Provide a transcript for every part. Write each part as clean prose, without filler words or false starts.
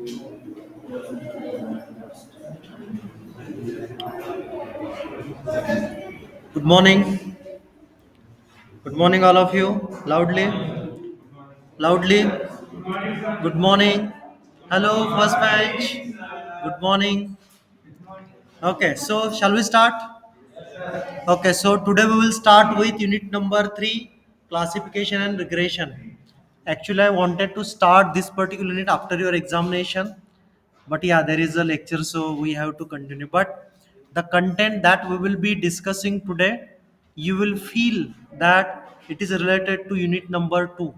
Good morning. Good morning, all of you. Loudly. Loudly. Good morning. Hello, first bench. Good morning. Okay, so shall we start? Okay, so today we will start with unit number 3, classification and regression. Actually, I wanted to start this particular unit after your examination, but yeah, there is a lecture, so we have to continue. But the content that we will be discussing today, you will feel that it is related to unit number 2.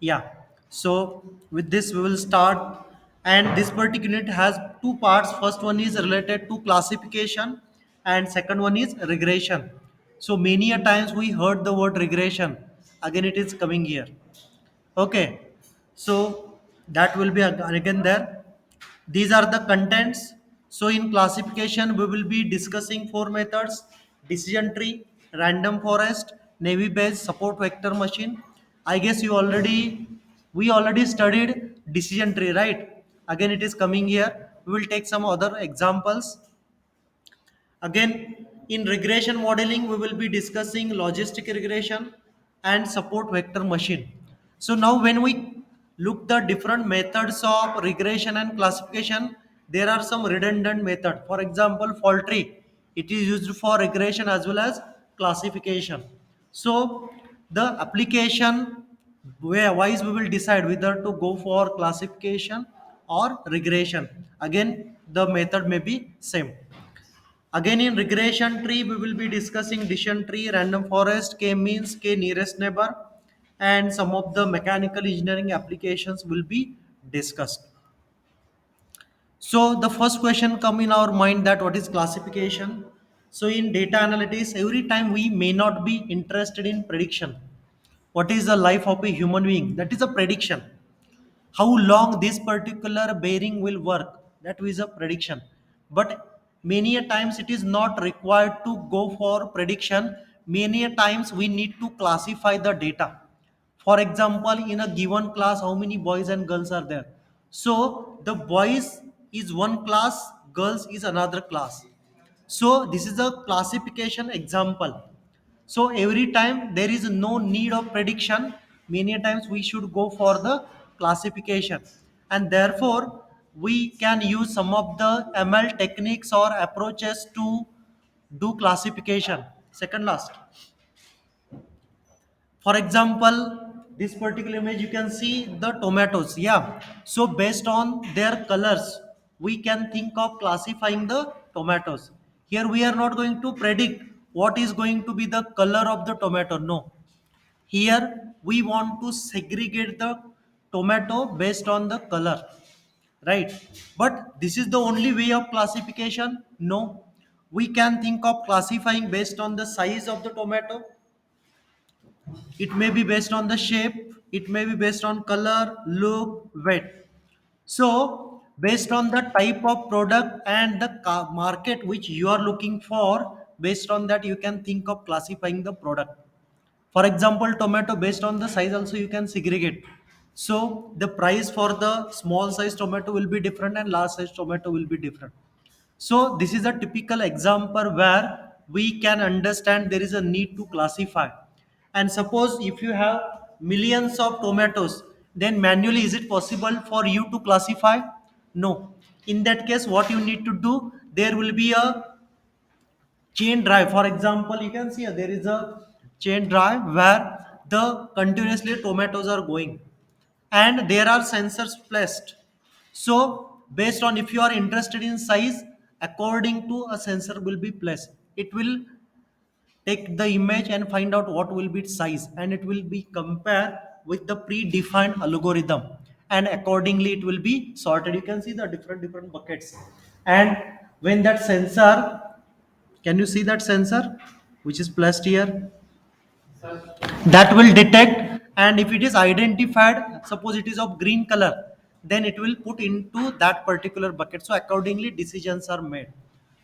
Yeah. So with this we will start, and this particular unit has two parts. First one is related to classification and second one is regression. So many a times we heard the word regression. Again it is coming here. Okay. So that will be again there. These are the contents. So in classification, we will be discussing four methods: decision tree, random forest, navy based support vector machine. I guess we already studied decision tree, right? Again, it is coming here. We will take some other examples. Again, in regression modeling, we will be discussing logistic regression and support vector machine. So now when we look the different methods of regression and classification, there are some redundant method. For example, fault tree, it is used for regression as well as classification. So the application wise we will decide whether to go for classification or regression. Again, the method may be same. Again, in regression tree, we will be discussing decision tree, random forest, k means, k nearest neighbor, and some of the mechanical engineering applications will be discussed. So the first question come in our mind that what is classification? So in data analytics, every time we may not be interested in prediction. What is the life of a human being? That is a prediction. How long this particular bearing will work, that is a prediction. But many a times it is not required to go for prediction. Many a times we need to classify the data. For example, in a given class, how many boys and girls are there? So the boys is one class, girls is another class. So this is a classification example. So every time there is no need of prediction, many times we should go for the classification. And therefore, we can use some of the ML techniques or approaches to do classification. Second last. For example, this particular image you can see the tomatoes. Yeah. So based on their colors, we can think of classifying the tomatoes. Here we are not going to predict what is going to be the color of the tomato. No. Here we want to segregate the tomato based on the color, right? But this is the only way of classification? No. We can think of classifying based on the size of the tomato. It may be based on the shape, it may be based on color, look, weight. So, based on the type of product and the market which you are looking for, based on that, you can think of classifying the product. For example, tomato, based on the size, also you can segregate. So, the price for the small size tomato will be different and large size tomato will be different. So this is a typical example where we can understand there is a need to classify. And suppose if you have millions of tomatoes, then manually is it possible for you to classify? No. In that case, what you need to do, there will be a chain drive. For example, you can see there is a chain drive where the continuously tomatoes are going and there are sensors placed. So based on if you are interested in size, according to a sensor will be placed. It will take the image and find out what will be its size, and it will be compared with the predefined algorithm, and accordingly it will be sorted. You can see the different buckets. And when that sensor, can you see that sensor which is placed here? That will detect, and if it is identified, suppose it is of green color, then it will put into that particular bucket. So accordingly decisions are made.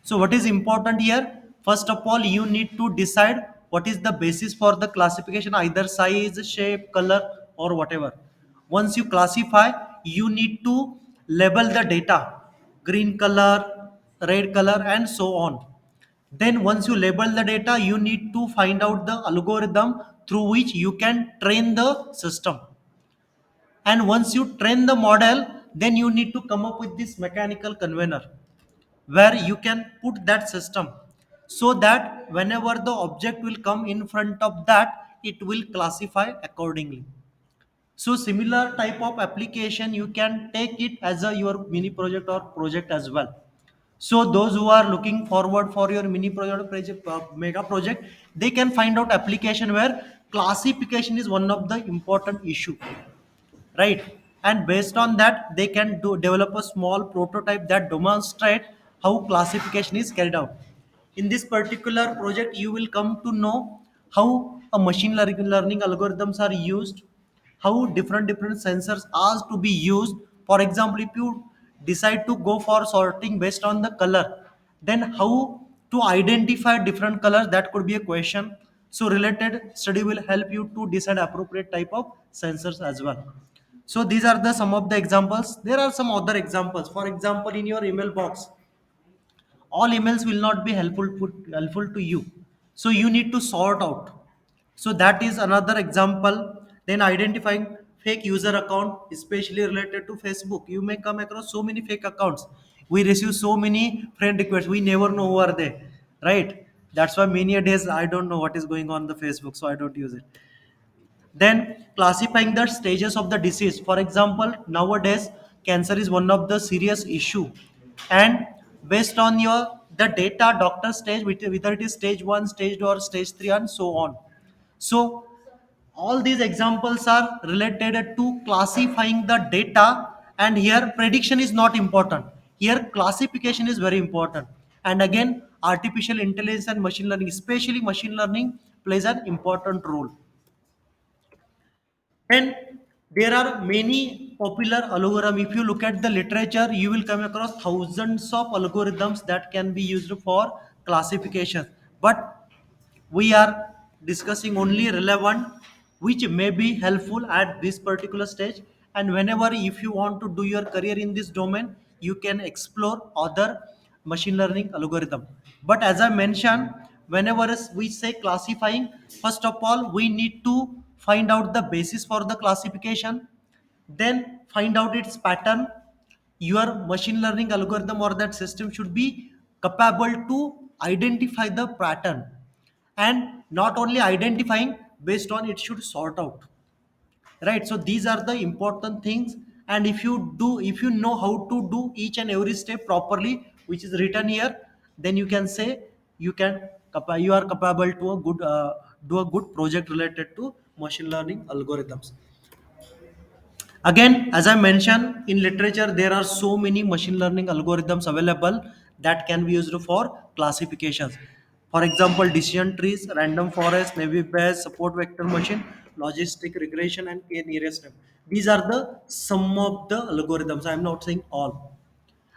So what is important here? First of all, you need to decide what is the basis for the classification, either size, shape, color, or whatever. Once you classify, you need to label the data, green color, red color, and so on. Then once you label the data, you need to find out the algorithm through which you can train the system. And once you train the model, then you need to come up with this mechanical conveyor where you can put that system, so that whenever the object will come in front of that, it will classify accordingly. So similar type of application, you can take it as a your mini project or project as well. So those who are looking forward for your mini project, mega project, they can find out application where classification is one of the important issue, right? And based on that, they can do develop a small prototype that demonstrate how classification is carried out. In this particular project, you will come to know how a machine learning algorithms are used, how different sensors are to be used. For example, if you decide to go for sorting based on the color, then how to identify different colors, that could be a question. So related study will help you to decide appropriate type of sensors as well. So these are the some of the examples. There are some other examples. For example, in your email box, all emails will not be helpful to you. So you need to sort out. So that is another example. Then identifying fake user account, especially related to Facebook. You may come across so many fake accounts. We receive so many friend requests. We never know who are they, right? That's why many a days I don't know what is going on the Facebook, so I don't use it. Then classifying the stages of the disease. For example, nowadays cancer is one of the serious issue, and based on your the data, doctor stage, whether it is stage 1, stage 2, or stage 3, and so on. So all these examples are related to classifying the data, and here prediction is not important. Here classification is very important. And again, artificial intelligence and machine learning, especially machine learning, plays an important role. And there are many popular algorithms. If you look at the literature, you will come across thousands of algorithms that can be used for classification. But we are discussing only relevant which may be helpful at this particular stage. And whenever if you want to do your career in this domain, you can explore other machine learning algorithm. But as I mentioned, whenever we say classifying, first of all we need to find out the basis for the classification, then find out its pattern. Your machine learning algorithm or that system should be capable to identify the pattern, and not only identifying, based on it should sort out, right? So these are the important things. And if you know how to do each and every step properly, which is written here, then you can say you are capable to a good do a good project related to machine learning algorithms. Again, as I mentioned, in literature, there are so many machine learning algorithms available that can be used for classifications. For example, decision trees, random forest, Naive Bayes, support vector machine, logistic regression, and k nearest neighbor. These are the some of the algorithms. I am not saying all.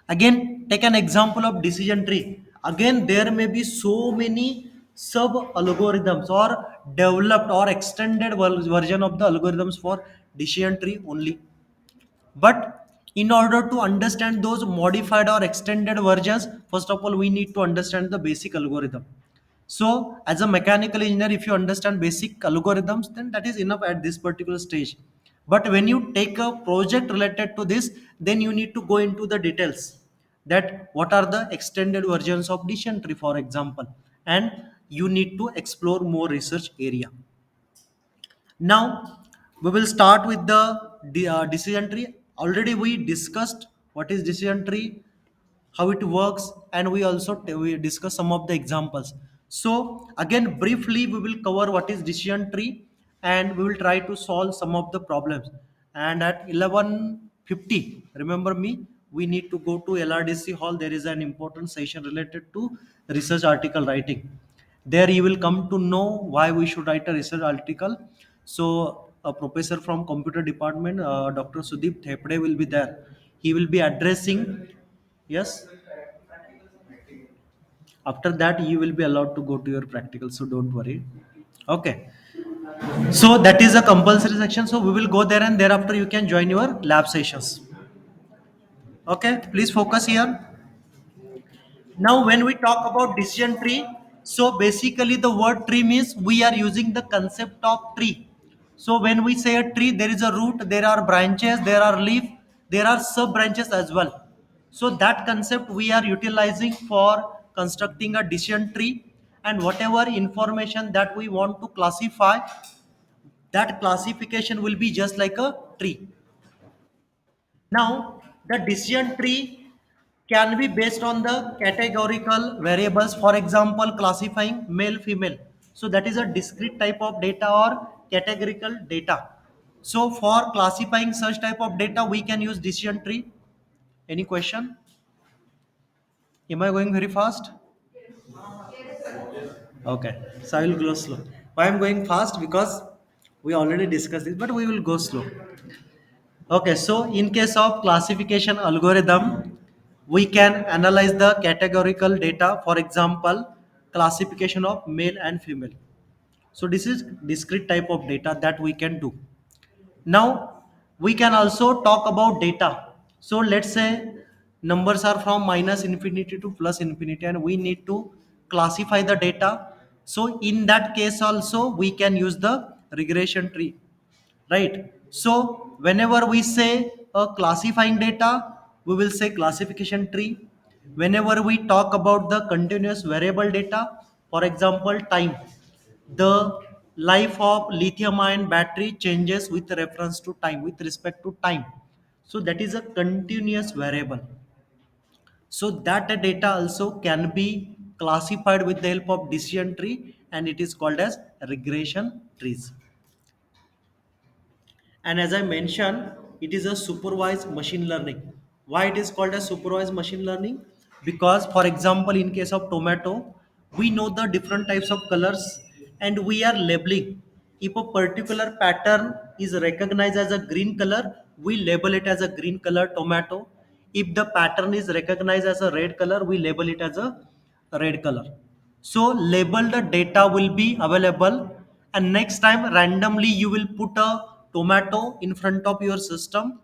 Again, take an example of decision tree. Again, there may be so many sub algorithms or developed or extended version of the algorithms for decision tree only. But in order to understand those modified or extended versions, first of all, we need to understand the basic algorithm. So, as a mechanical engineer, if you understand basic algorithms, then that is enough at this particular stage. But when you take a project related to this, then you need to go into the details, that what are the extended versions of decision tree, for example, and you need to explore more research area. Now we will start with the decision tree. Already we discussed what is decision tree, how it works, and we discussed some of the examples. So again, briefly we will cover what is decision tree, and we will try to solve some of the problems. And at 11:50, remember me, we need to go to LRDC hall. There is an important session related to research article writing. There you will come to know why we should write a research article. So a professor from computer department, Dr. Sudeep Thepde, will be there. He will be addressing. Yes, after that you will be allowed to go to your practical, so don't worry. Okay, so that is a compulsory section, so we will go there, and thereafter you can join your lab sessions. Okay, please focus here. Now, when we talk about decision tree, so basically the word tree means we are using the concept of tree. So when we say a tree, there is a root, there are branches, there are leaf, there are sub branches as well. So that concept we are utilizing for constructing a decision tree, and whatever information that we want to classify, that classification will be just like a tree. Now, the decision tree can be based on the categorical variables, for example, classifying male, female. So that is a discrete type of data or categorical data. So for classifying such type of data, we can use decision tree. Any question? Am I going very fast? Okay, so I will go slow. Why I'm going fast? Because we already discussed this, but we will go slow. Okay, so in case of classification algorithm, we can analyze the categorical data, for example, classification of male and female. So this is discrete type of data that we can do. Now, we can also talk about data. So let's say numbers are from minus infinity to plus infinity and we need to classify the data. So in that case also we can use the regression tree, right? So whenever we say a classifying data, we will say classification tree. Whenever we talk about the continuous variable data, for example, time, the life of lithium ion battery changes with reference to time, with respect to time. So that is a continuous variable. So that data also can be classified with the help of decision tree, and it is called as regression trees. And as I mentioned, it is a supervised machine learning. Why it is called as supervised machine learning? Because, for example, in case of tomato, we know the different types of colors and we are labeling. If a particular pattern is recognized as a green color, we label it as a green color tomato. If the pattern is recognized as a red color, we label it as a red color. So labeled data will be available, and next time randomly you will put a tomato in front of your system,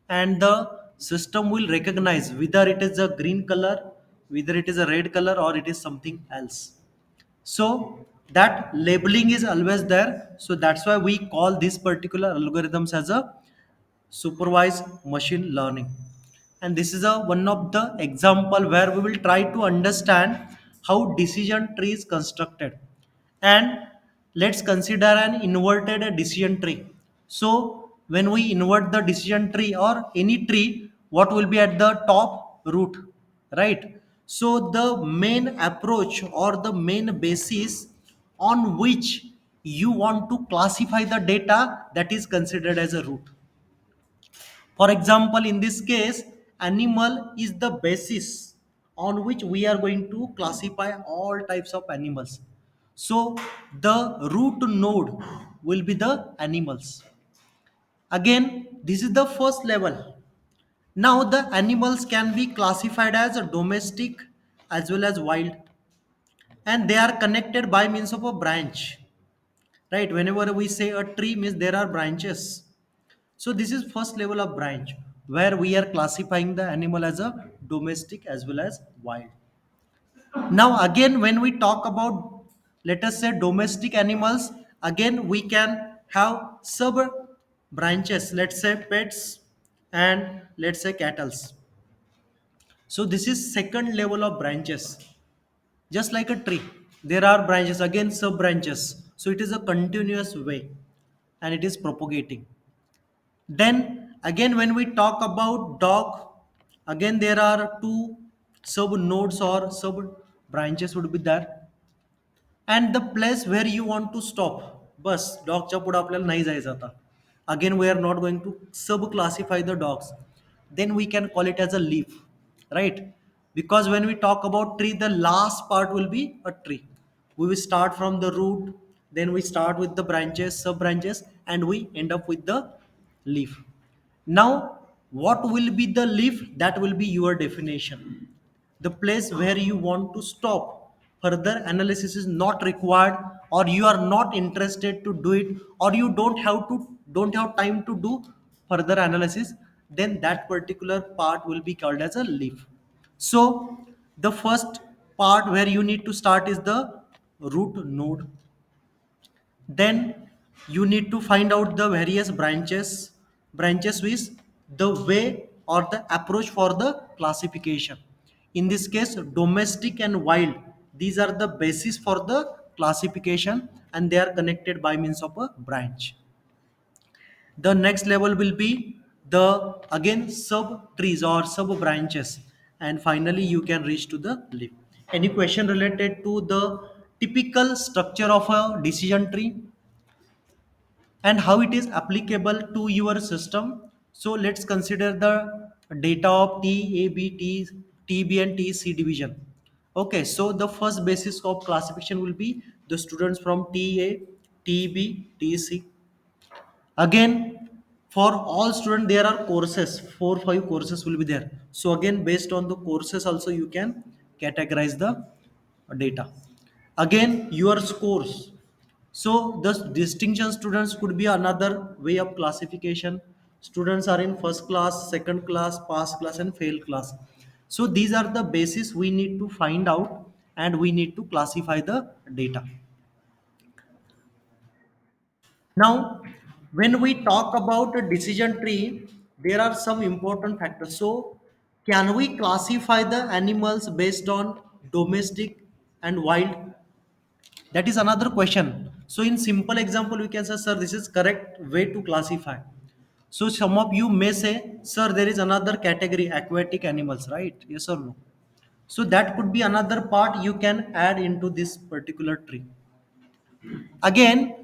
and the system will recognize whether it is a green color, whether it is a red color, or it is something else. So that labeling is always there. So that's why we call these particular algorithms as a supervised machine learning. And this is a one of the example where we will try to understand how decision tree is constructed. And let's consider an inverted decision tree. So when we invert the decision tree or any tree, what will be at the top? Root, right? So the main approach or the main basis on which you want to classify the data, that is considered as a root. For example, in this case, animal is the basis on which we are going to classify all types of animals. So the root node will be the animals. Again, this is the first level. Now the animals can be classified as a domestic as well as wild, and they are connected by means of a branch. Right? Whenever we say a tree means there are branches. So this is first level of branch where we are classifying the animal as a domestic as well as wild. Now again, when we talk about, let us say, domestic animals, again we can have sub branches. Let's say pets and let's say cattles. So this is second level of branches. Just like a tree, there are branches, again sub branches. So it is a continuous way and it is propagating. Then again, when we talk about dog, again there are two sub nodes or sub branches would be there, and the place where you want to stop. बस डॉगच्या पुढे आपल्याला नाही जायचं आता. Again, we are not going to sub classify the dogs. Then we can call it as a leaf, right? Because when we talk about tree, the last part will be a tree. We will start from the root, then we start with the branches, sub branches, and we end up with the leaf. Now, what will be the leaf? That will be your definition, the place where you want to stop. Further analysis is not required, or you are not interested to do it, or you don't have time to do further analysis. then that particular part will be called as a leaf. So the first part where you need to start is the root node. Then you need to find out the various branches with the way or the approach for the classification. In this case, domestic and wild, these are the basis for the classification, and they are connected by means of a branch. The next level will be the again sub trees or sub branches, and finally you can reach to the leaf. Any question related to the typical structure of a decision tree and how it is applicable to your system? So let's consider the data of T, A, B, T, B, and T, C division. Okay, so the first basis of classification will be the students from T, A, T, B, T, C. Again, for all students, there are courses, 4 5 courses will be there. So again, based on the courses also you can categorize the data. Again, your scores. So the distinction students could be another way of classification. Students are in first class, second class, pass class, and fail class. So these are the basis we need to find out, and we need to classify the data. Now, when we talk about a decision tree, there are some important factors. So, can we classify the animals based on domestic and wild? That is another question. So, in simple example, we can say, sir, this is correct way to classify. So, some of you may say, sir, there is another category, aquatic animals, right? Yes or no? So, that could be another part you can add into this particular tree. Again,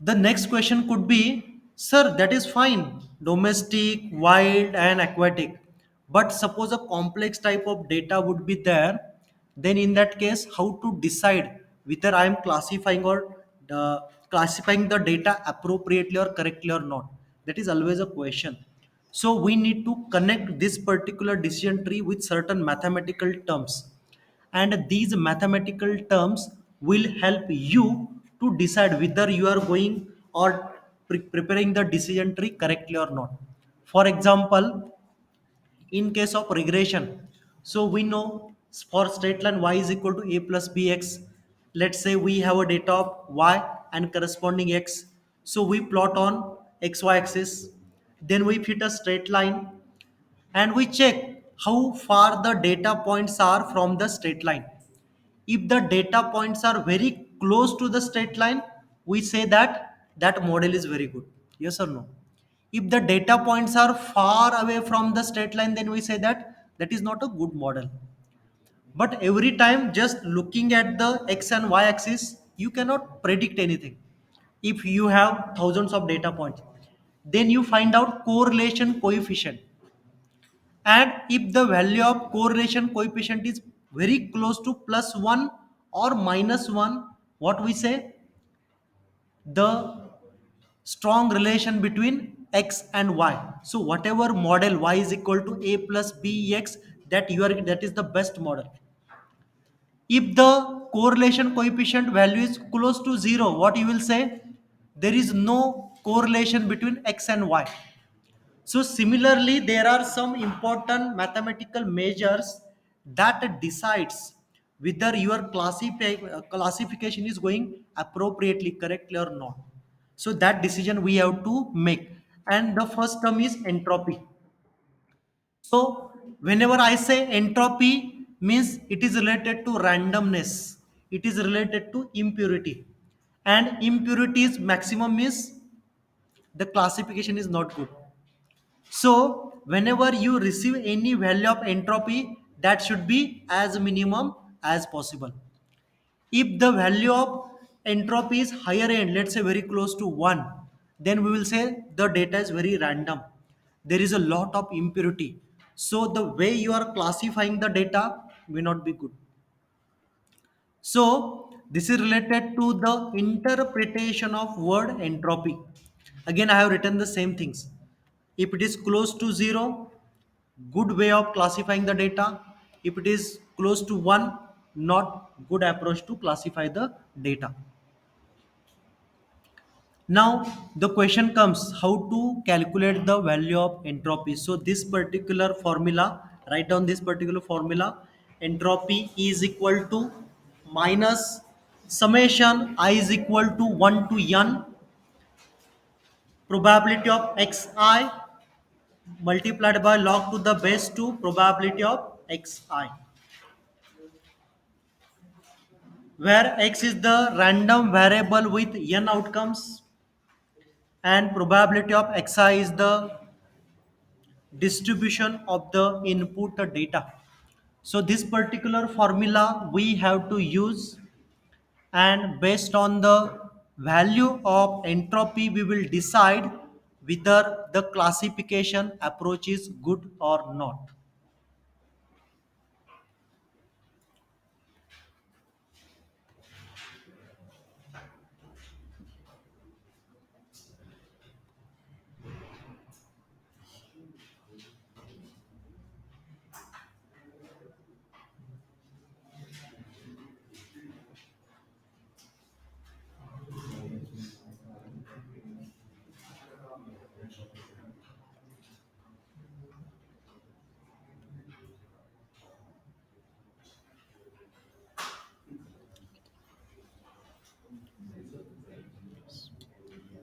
the next question could be, sir, that is fine, domestic, wild, and aquatic. But suppose a complex type of data would be there, then in that case, how to decide whether I am classifying or classifying the data appropriately or correctly or not? That is always a question. So we need to connect this particular decision tree with certain mathematical terms, and these mathematical terms will help you to decide whether you are going or preparing the decision tree correctly or not. For example, in case of regression, so we know for straight line y is equal to a plus bx. Let's say we have a data of y and corresponding x, so we plot on xy axis, then we fit a straight line, and we check how far the data points are from the straight line. If the data points are very close to the straight line, we say that that model is very good. Yes or no? If the data points are far away from the straight line, then we say that that is not a good model. But every time just looking at the x and y axis, you cannot predict anything. If you have thousands of data points, then you find out correlation coefficient, and if the value of correlation coefficient is very close to plus 1 or minus 1, what we say, the strong relation between x and y. So whatever model y is equal to a plus bx, that is the best model. If the correlation coefficient value is close to 0, what you will say, there is no correlation between x and y. So similarly, there are some important mathematical measures that decides whether your classification is going appropriately, correctly or not. So that decision we have to make. And the first term is entropy. So whenever I say entropy, means it is related to randomness. It is related to impurity. And impurity's maximum is the classification is not good. So, whenever you receive any value of entropy, that should be as minimum as possible. If the value of entropy is higher end, let's say very close to 1, then we will say the data is very random. There is a lot of impurity. So, the way you are classifying the data may not be good. So, this is related to the interpretation of word entropy. Again, I have written the same things. If it is close to 0, good way of classifying the data. If it is close to 1, not good approach to classify the data. Now the question comes how to calculate the value of entropy. So this particular formula, write down this particular formula. Entropy is equal to minus summation I is equal to 1 to n probability of xi multiplied by log to the base 2 probability of xi, where x is the random variable with n outcomes and probability of xi is the distribution of the input data. So this particular formula we have to use, and based on the value of entropy we will decide whether the classification approach is good or not.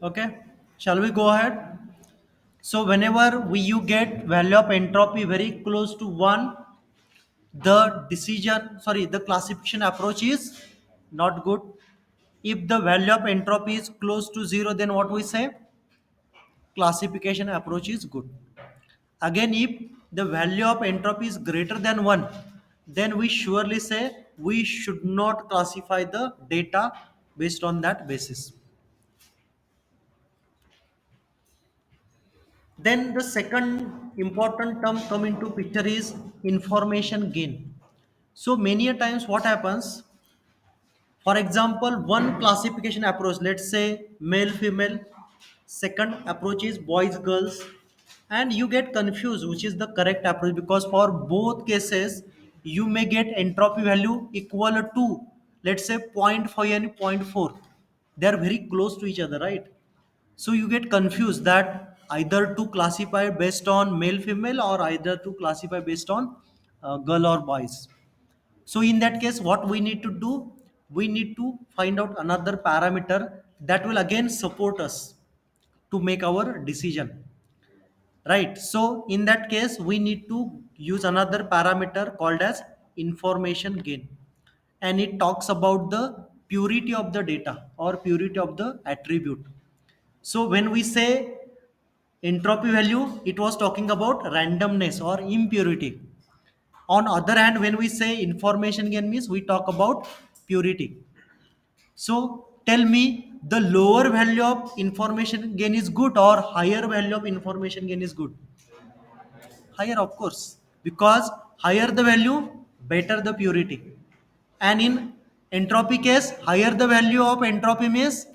Okay, shall we go ahead? So whenever you get value of entropy very close to 1, the classification approach is not good. If the value of entropy is close to 0, then what we say? Classification approach is good. Again, if the value of entropy is greater than 1, then we surely say we should not classify the data based on that basis. Then the second important term come into picture is information gain. So many a times what happens, for example, one classification approach, let's say male, female, second approach is boys, girls, and you get confused which is the correct approach, because for both cases you may get entropy value equal to, let's say, zero point 0.5 and zero point 0.4. They are very close to each other, right? So you get confused that either to classify based on male, female, or either to classify based on girl or boys. So in that case, what we need to do, we need to find out another parameter that will again support us to make our decision, right? So in that case, we need to use another parameter called as information gain, and it talks about the purity of the data or purity of the attribute. So when we say entropy value, it was talking about randomness or impurity. On other hand, when we say information gain means we talk about purity. So tell me, the lower value of information gain is good or higher value of information gain is good? Higher, of course, because higher the value, better the purity. And in entropy case, higher the value of entropy means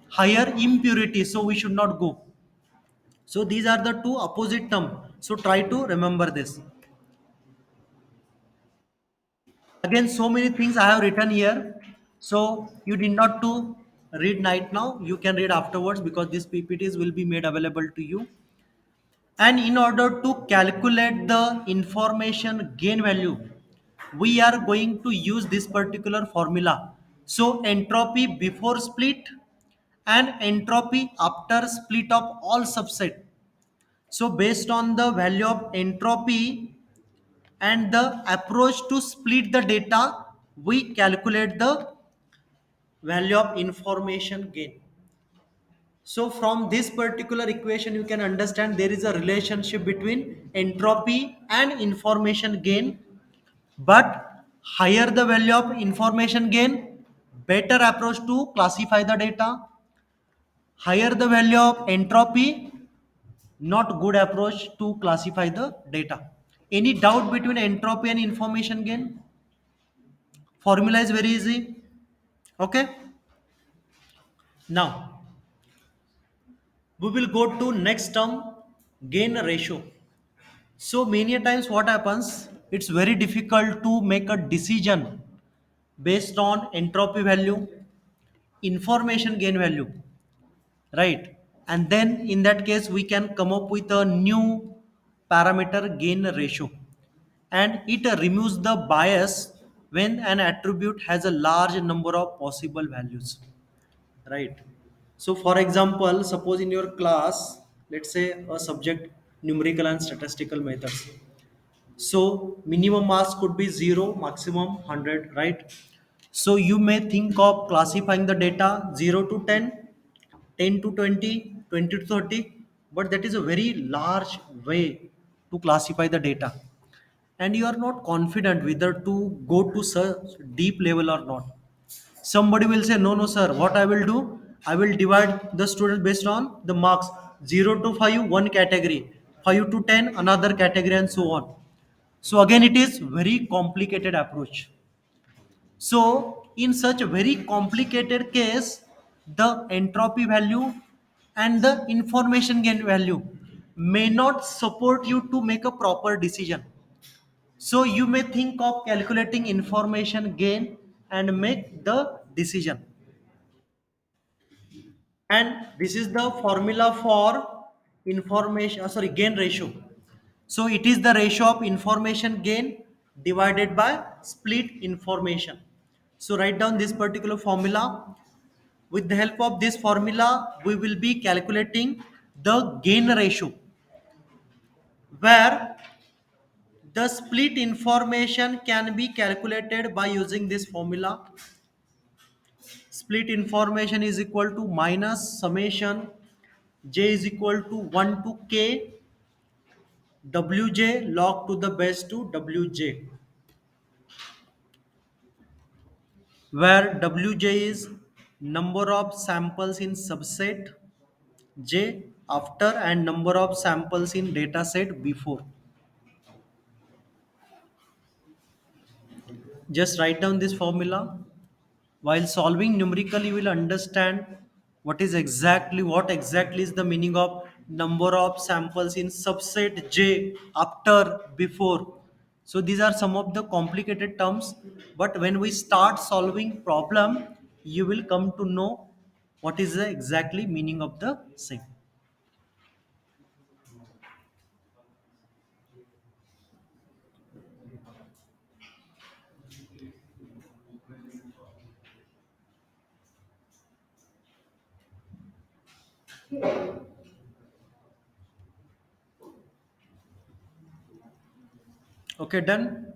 higher impurity. So we should not go. So these are the two opposite term. So try to remember this. Again, so many things I have written here. So you did not to read night now. You can read afterwards because these PPTs will be made available to you. And in order to calculate the information gain value, we are going to use this particular formula. So entropy before split and entropy after split of all subset. So based on the value of entropy and the approach to split the data, we calculate the value of information gain. So from this particular equation you can understand there is a relationship between entropy and information gain, but higher the value of information gain, better approach to classify the data. Higher the value of entropy, not good approach to classify the data. Any doubt between entropy and information gain? Formula is very easy. Okay. Now we will go to next term, gain ratio. So many a times what happens, it's very difficult to make a decision based on entropy value. information gain value, right? And then in that case we can come up with a new parameter gain ratio, and it removes the bias when an attribute has a large number of possible values, right? So for example, suppose in your class, let's say a subject numerical and statistical methods, so minimum marks could be 0, maximum 100, right? So you may think of classifying the data 0 to 10, 10 to 20, 20 to 30, but that is a very large way to classify the data. And you are not confident whether to go to such deep level or not. Somebody will say, no, no, sir, what I will do, I will divide the student based on the marks 0 to 5, one category, 5 to 10, another category, and so on. So again, it is very complicated approach. So in such a very complicated case, the entropy value and the information gain value may not support you to make a proper decision. So you may think of calculating information gain and make the decision. And this is the formula for gain ratio. So it is the ratio of information gain divided by split information. So write down this particular formula. With the help of this formula we will be calculating the gain ratio, where the split information can be calculated by using this formula. Split information is equal to minus summation j is equal to 1 to k wj log to the base to wj, where wj is number of samples in subset j after and number of samples in data set before. Just write down this formula. While solving numerically, you will understand what exactly is the meaning of number of samples in subset J after before. So these are some of the complicated terms, but when we start solving problem, you will come to know what is the exactly meaning of the same. Okay, done.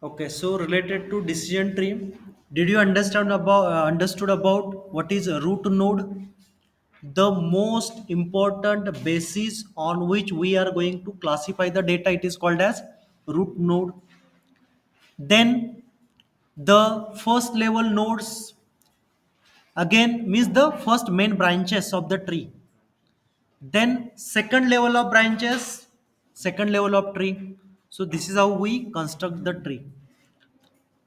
Okay, so related to decision tree, did you understood about what is a root node? The most important basis on which we are going to classify the data, it is called as root node. Then the first level nodes again means the first main branches of the tree. Then second level of branches, second level of tree. So this is how we construct the tree.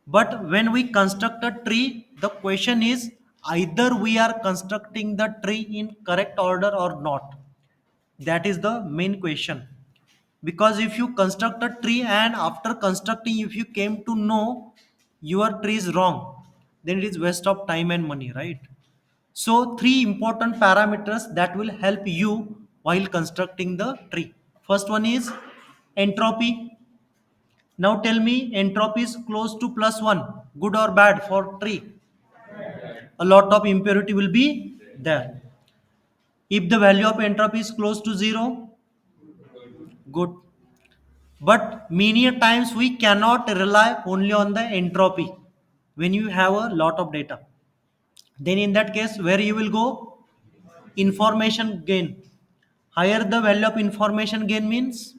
But when we construct a tree, the question is either we are constructing the tree in correct order or not. That is the main question. Because if you construct a tree and after constructing, if you came to know your tree is wrong, then it is waste of time and money, right? So, three important parameters that will help you while constructing the tree. First one is entropy. Now tell me, entropy is close to plus one, good or bad for tree? A lot of impurity will be there. If the value of entropy is close to zero, good. But many a times we cannot rely only on the entropy when you have a lot of data. Then in that case, where you will go? Information gain. Higher the value of information gain means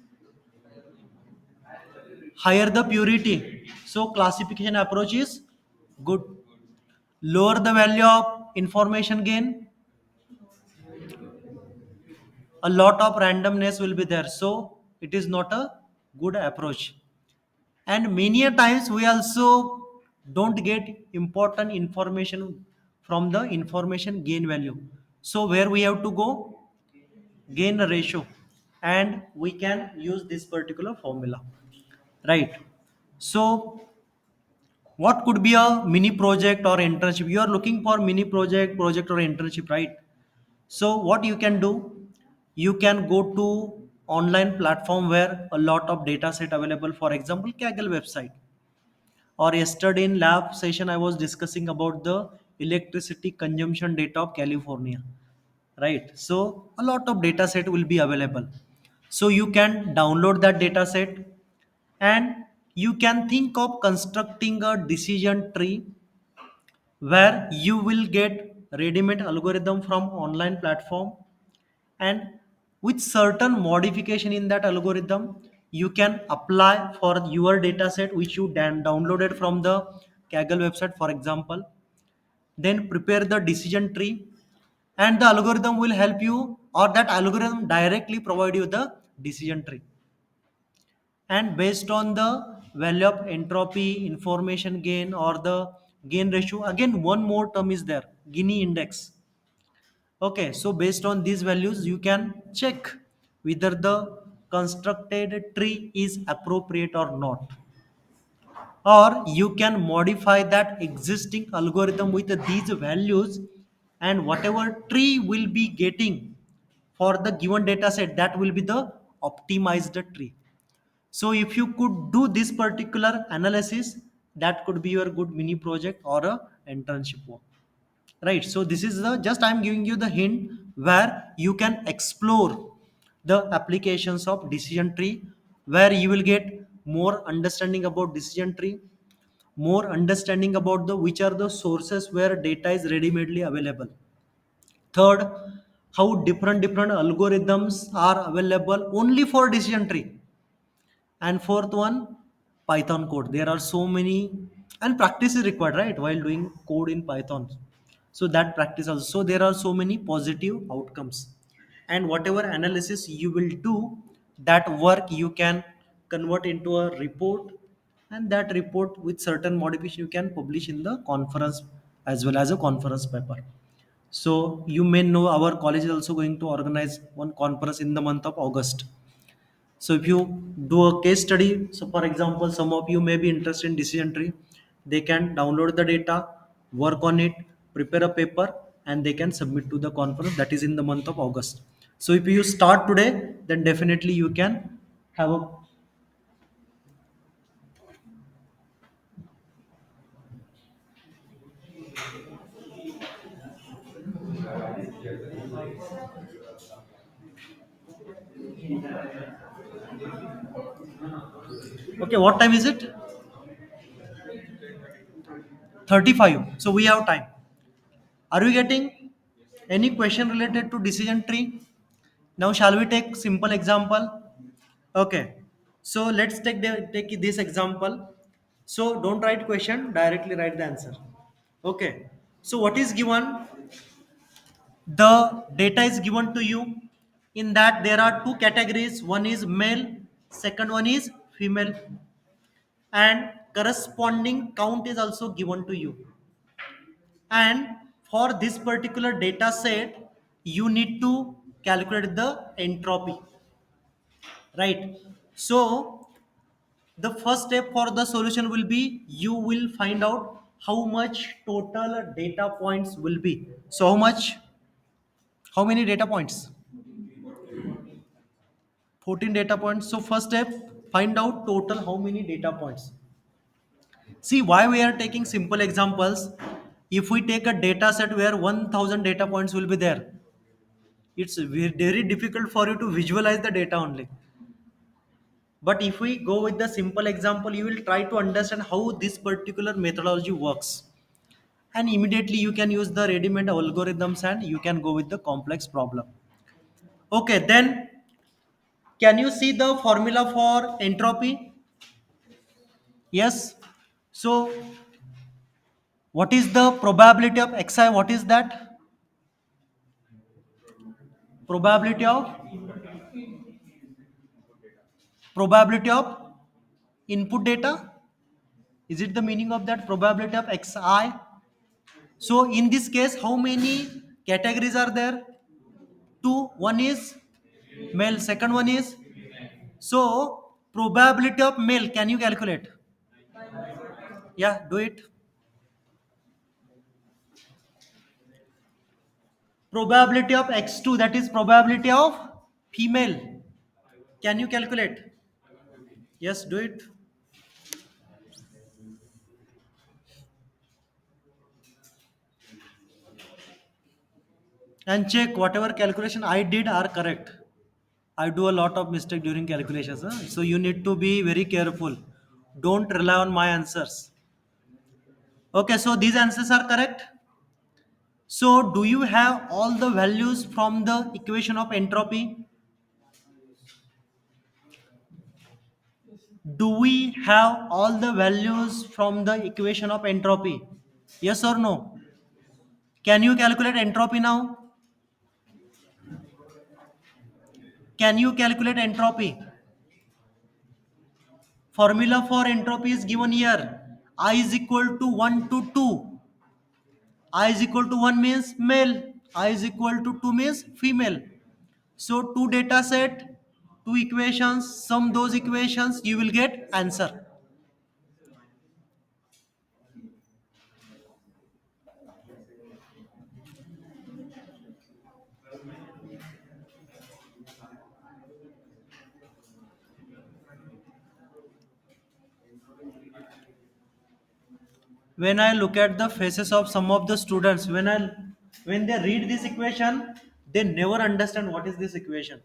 higher the purity. So classification approach is good. Lower the value of information gain, a lot of randomness will be there, so it is not a good approach. And many a times we also don't get important information from the information gain value. So where we have to go, gain a ratio, and we can use this particular formula, right? So what could be a mini project or internship? You are looking for mini project or internship, right? So what you can do, you can go to online platform where a lot of data set available, for example Kaggle website. Or yesterday in lab session I was discussing about the electricity consumption data of California, right? So a lot of data set will be available, so you can download that data set, and you can think of constructing a decision tree where you will get ready-made algorithm from online platform, and with certain modification in that algorithm you can apply for your data set which you downloaded from the Kaggle website, for example. Then prepare the decision tree, and the algorithm will help you, or that algorithm directly provide you the decision tree. And based on the value of entropy, information gain, or the gain ratio, again one more term is there, Gini index. Okay, so based on these values you can check whether the constructed tree is appropriate or not, or you can modify that existing algorithm with these values, and whatever tree will be getting for the given data set, that will be the optimized tree. So if you could do this particular analysis, that could be your good mini project or a internship work, right? So this is the just I'm giving you the hint where you can explore the applications of decision tree, where you will get more understanding about decision tree, more understanding about the which are the sources where data is ready-madely available. Third, how different algorithms are available only for decision tree. And fourth one, Python code. There are so many, and practice is required, right, while doing code in Python. So that practice also, so there are so many positive outcomes. And whatever analysis you will do, that work you can convert into a report, and that report with certain modification you can publish in the conference as well as a conference paper. So you may know our college is also going to organize one conference in the month of August. So if you do a case study, so for example, some of you may be interested in decision tree, they can download the data, work on it, prepare a paper, and they can submit to the conference that is in the month of August. So if you start today, then definitely you can have a. Okay, what time is it? 35. So we have time. Are you getting any question related to decision tree? Now shall we take simple example? Okay, so let's take this example. So don't write question, directly write the answer. Okay, so what is given? The data is given to you. In that there are two categories. One is male, second one is female, and corresponding count is also given to you. And for this particular data set, you need to calculate the entropy, right? So the first step for the solution will be you will find out how much total data points will be. So how many data points? 14 data points. So first step, find out total how many data points. See why we are taking simple examples. If we take a data set where 1000 data points will be there, it's very difficult for you to visualize the data only. But if we go with the simple example, you will try to understand how this particular methodology works. And immediately you can use the ready-made algorithms and you can go with the complex problem. Okay, then can you see the formula for entropy? Yes. So what is the probability of xi? What is that? Probability of input data. Is it the meaning of that probability of xi? So in this case, how many categories are there? Two. One is male, second one is, so probability of male, can you calculate? Yeah, do it. Probability of x2, that is probability of female, can you calculate? Yes, do it. And check whatever calculation I did are correct. I do a lot of mistake during calculations, huh? So you need to be very careful. Don't rely on my answers. Okay, so these answers are correct. So do you have all the values from the equation of entropy? Do we have all the values from the equation of entropy? Yes or no? Can you calculate entropy now? Can you calculate entropy? Formula for entropy is given here. I is equal to 1 to 2. I is equal to 1 means male. I is equal to 2 means female. So two data set, two equations, sum those equations, you will get answer. When I look at the faces of some of the students, when they read this equation, they never understand what is this equation.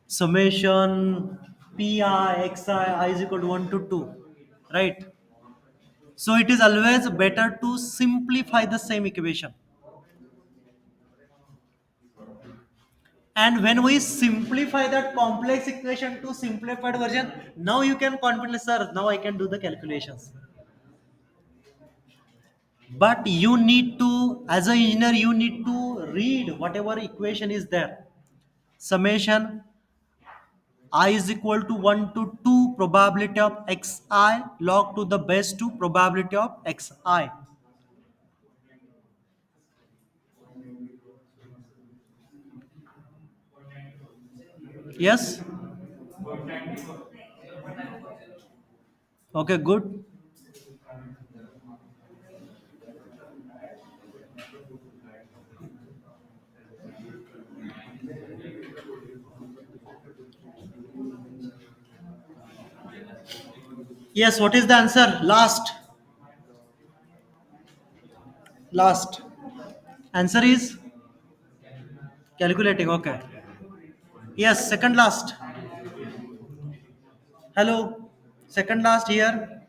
Summation pi xi I is equal to 1 to 2, right? So it is always better to simplify the same equation. And when we simplify that complex equation to simplified version, now you can confidently, sir, now I can do the calculations. But you need to, as an engineer, you need to read whatever equation is there. Summation I is equal to 1 to 2 probability of xi log to the base 2 probability of xi. Yes? Okay, good. Yes, what is the answer? Last. Last. Answer is calculating. Okay. Yes, second last. Hello. Second last here.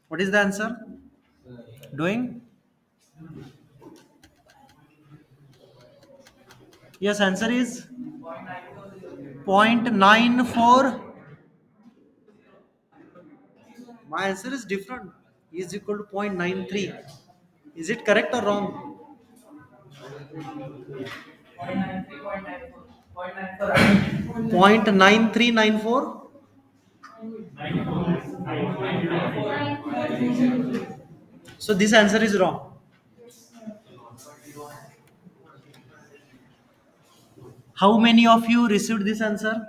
What is the answer? Doing? Yes, answer is 0.94. My answer is different. Is equal to 0.93. Is it correct or wrong? 0.9394. So this answer is wrong. How many of you received this answer?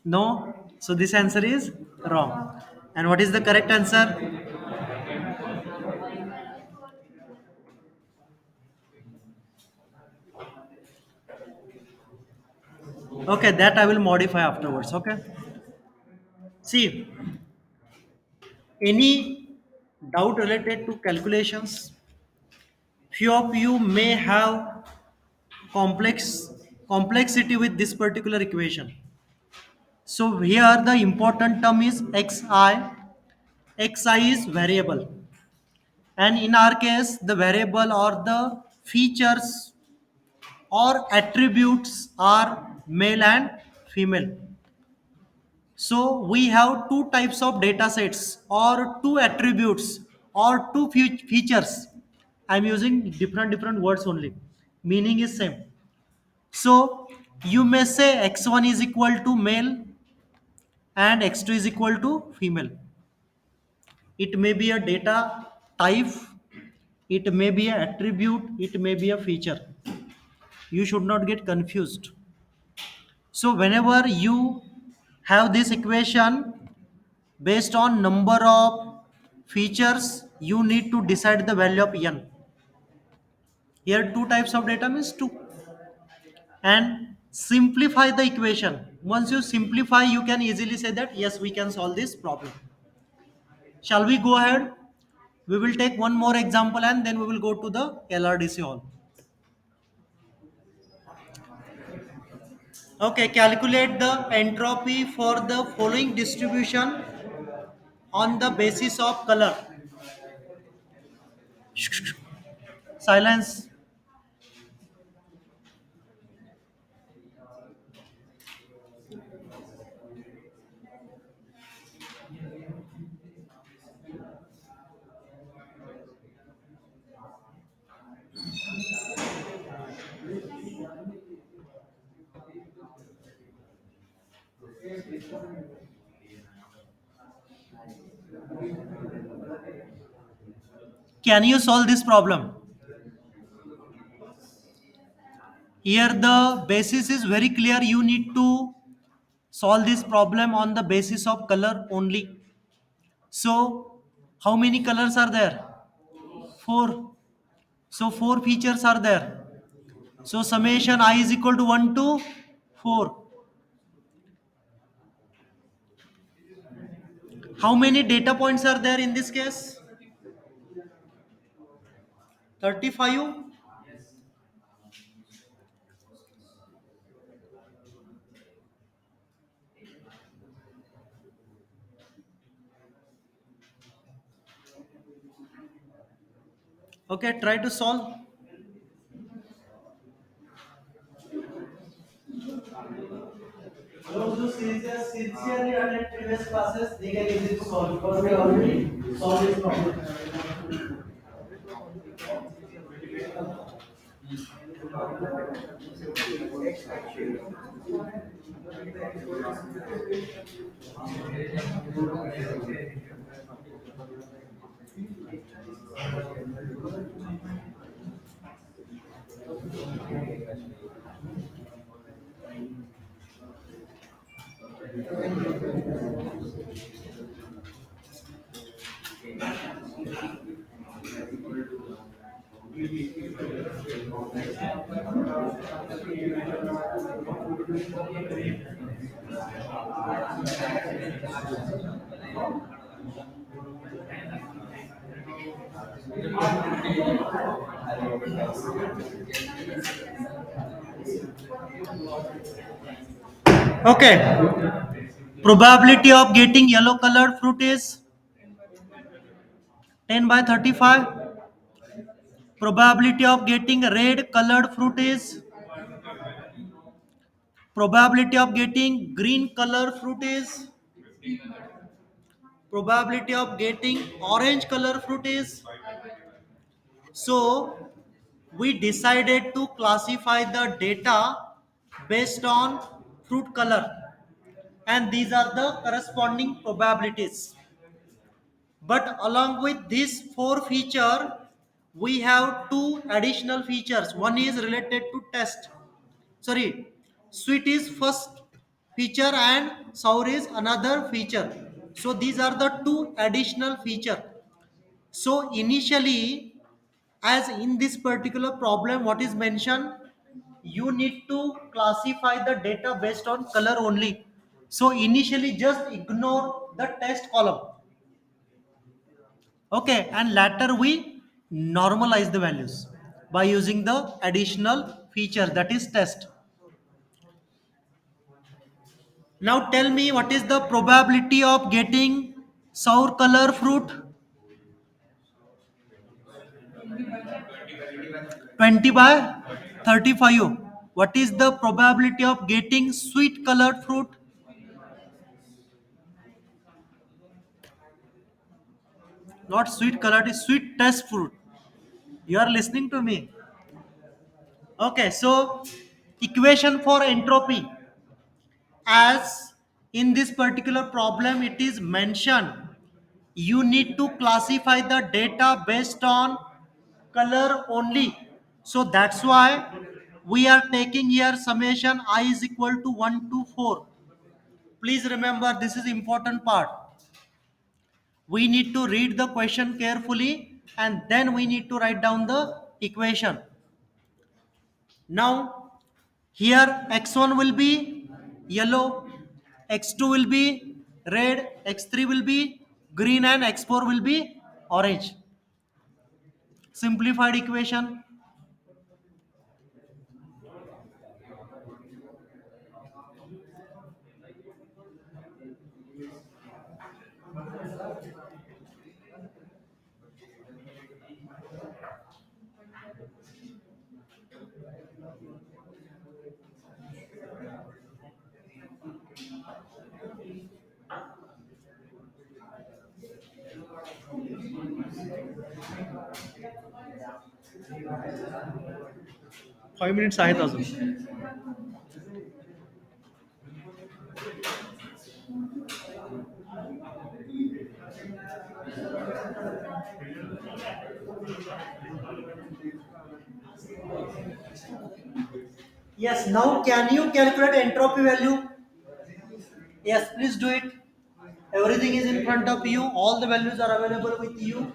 No. So this answer is wrong. And what is the correct answer? Okay, that I will modify afterwards. Okay. See, any doubt related to calculations, few of you may have complex complexity with this particular equation. So here the important term is xi. Xi is variable, and in our case the variable or the features or attributes are male and female. So we have two types of data sets or two attributes or two features. I'm using different words only. Meaning is same. So you may say x1 is equal to male and x2 is equal to female. It may be a data type, it may be an attribute, it may be a feature. You should not get confused. So whenever you have this equation based on number of features, you need to decide the value of n. Here two types of data means two. And simplify the equation. Once you simplify, you can easily say that yes, we can solve this problem. Shall we go ahead? We will take one more example and then we will go to the LRDC hall. Okay, calculate the entropy for the following distribution on the basis of color. Silence. Can you solve this problem? Here the basis is very clear. You need to solve this problem on the basis of color only. So how many colors are there? Four. So four features are there. So summation I is equal to 1 to 4. How many data points are there in this case? 35. Okay, try to solve. Those who sincerely attend previous classes, they can easily solve because we already solved this problem. Okay, probability of getting yellow colored fruit is 10 by 35. Probability of getting red colored fruit is, probability of getting green color fruit is, probability of getting orange color fruit is. So we decided to classify the data based on fruit color, and these are the corresponding probabilities. But along with these four feature, we have two additional features. One is related to test. Sorry, sweet is first feature and sour is another feature. So these are the two additional feature. So initially, as in this particular problem, what is mentioned, you need to classify the data based on color only. So initially, just ignore the test column. Okay, and later we normalize the values by using the additional feature, that is test. Now tell me, what is the probability of getting sour color fruit? 20 by 35. What is the probability of getting sweet colored fruit? Not sweet colored, is sweet taste fruit. You are listening to me. Okay, so equation for entropy, as in this particular problem it is mentioned, you need to classify the data based on color only. So that's why we are taking here summation I is equal to 1 to 4. Please remember, this is important part. We need to read the question carefully and then we need to write down the equation. Now here x1 will be yellow, x2 will be red, x3 will be green and x4 will be orange. Simplified equation. Five minutes आहे अजून. Yes, now can you calculate entropy value? Yes, please do it. Everything is in front of you. All the values are available with you.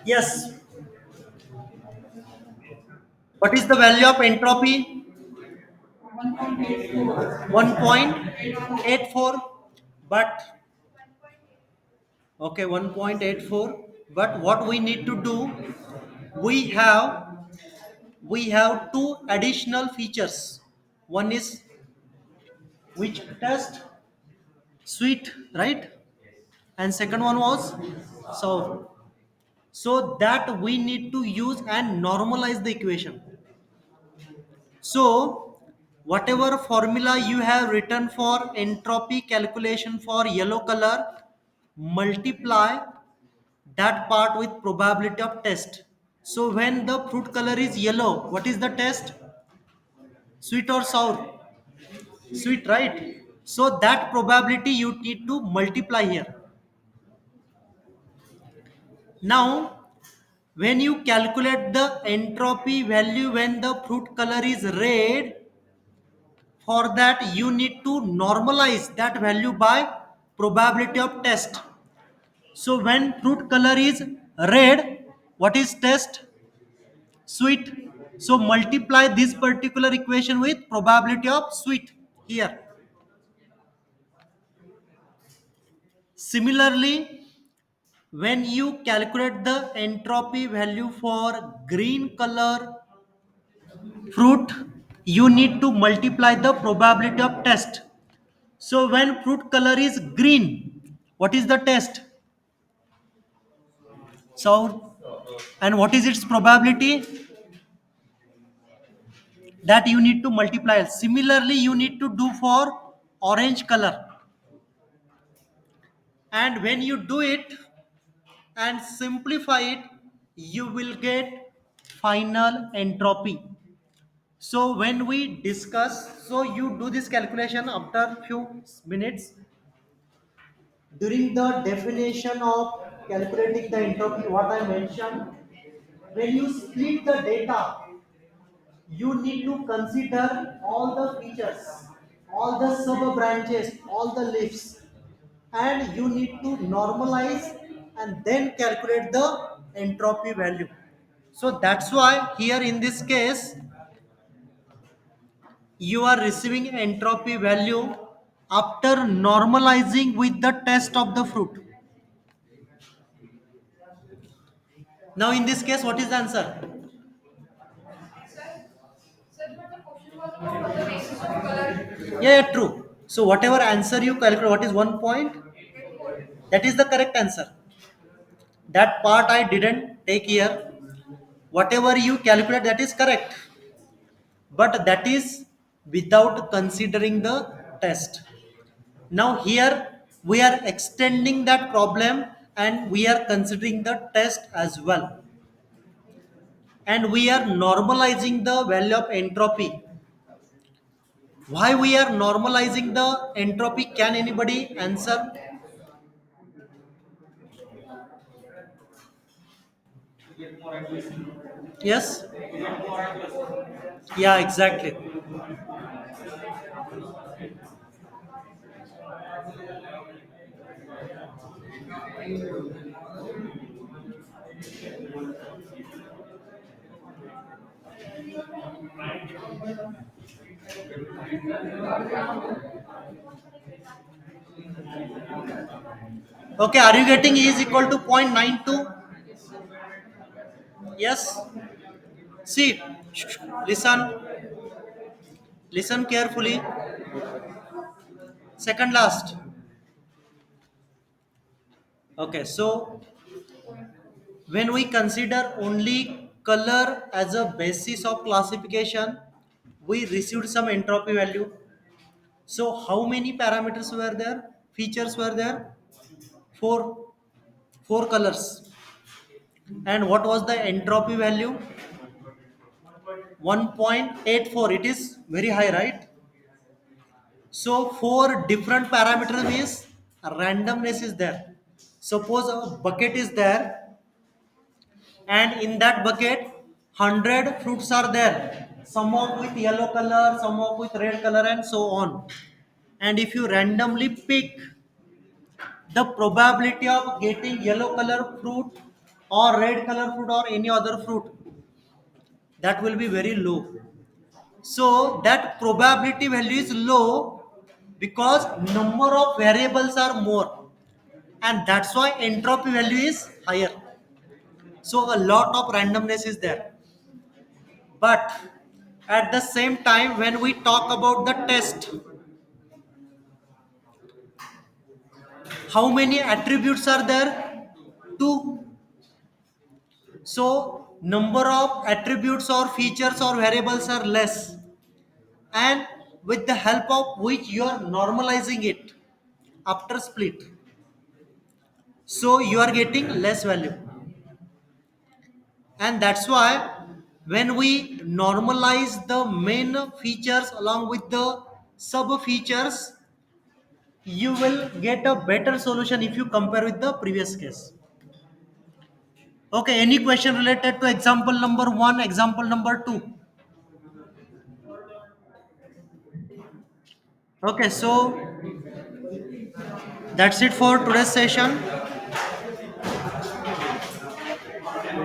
Yes. What is the value of entropy? 1.84. But okay, 1.84. But what we need to do, we have we have two additional features. One is which test, sweet, right? And second one was sour. So that we need to use and normalize the equation. So whatever formula you have written for entropy calculation for yellow color, multiply that part with probability of test. So when the fruit color is yellow, what is the test? Sweet or sour? Sweet, right? So that probability you need to multiply here. Now when you calculate the entropy value when the fruit color is red, for that you need to normalize that value by probability of test. So when fruit color is red, what is test? Sweet. So multiply this particular equation with probability of sweet here. Similarly, when you calculate the entropy value for green color fruit, you need to multiply the probability of test. So when fruit color is green, what is the test? Sour. And what is its probability? That you need to multiply. Similarly, you need to do for orange color. And when you do it and simplify it, you will get final entropy. So when we discuss, so you do this calculation after few minutes During the definition of calculating the entropy, what I mentioned, when you split the data, you need to consider all the features, all the sub branches, all the leaves, and you need to normalize and then calculate the entropy value. So that's why here in this case, you are receiving entropy value after normalizing with the test of the fruit. Now in this case, what is the answer? Yeah, yeah, true. So whatever answer you calculate, what is 1 point? That is the correct answer. That part I didn't take here. Whatever you calculate, that is correct. But that is without considering the test. Now here we are extending that problem and we are considering the test as well. And we are normalizing the value of entropy. Why we are normalizing the entropy? Can anybody answer? Yes? Yeah, exactly. Okay, are you getting E is equal to 0.92? Yes? See, listen, listen carefully. Second last. Okay, so when we consider only color as a basis of classification, we received some entropy value. So how many parameters were there? Features were there? Four. Four colors. And what was the entropy value? 1.84. It is very high, right? So four different parameters means randomness is there. Suppose a bucket is there and in that bucket 100 fruits are there. Some of with yellow color, some of with red color and so on. And if you randomly pick, the probability of getting yellow color fruit or red color fruit or any other fruit, that will be very low. So that probability value is low because number of variables are more, and that's why entropy value is higher. So a lot of randomness is there. But at the same time, when we talk about the test, how many attributes are there? Two. So number of attributes or features or variables are less, and with the help of which you are normalizing it after split, so you are getting less value. And that's why when we normalize the main features along with the sub features, you will get a better solution if you compare with the previous case. Okay, any question related to example number 1, example number 2? Okay, so that's it for today's session.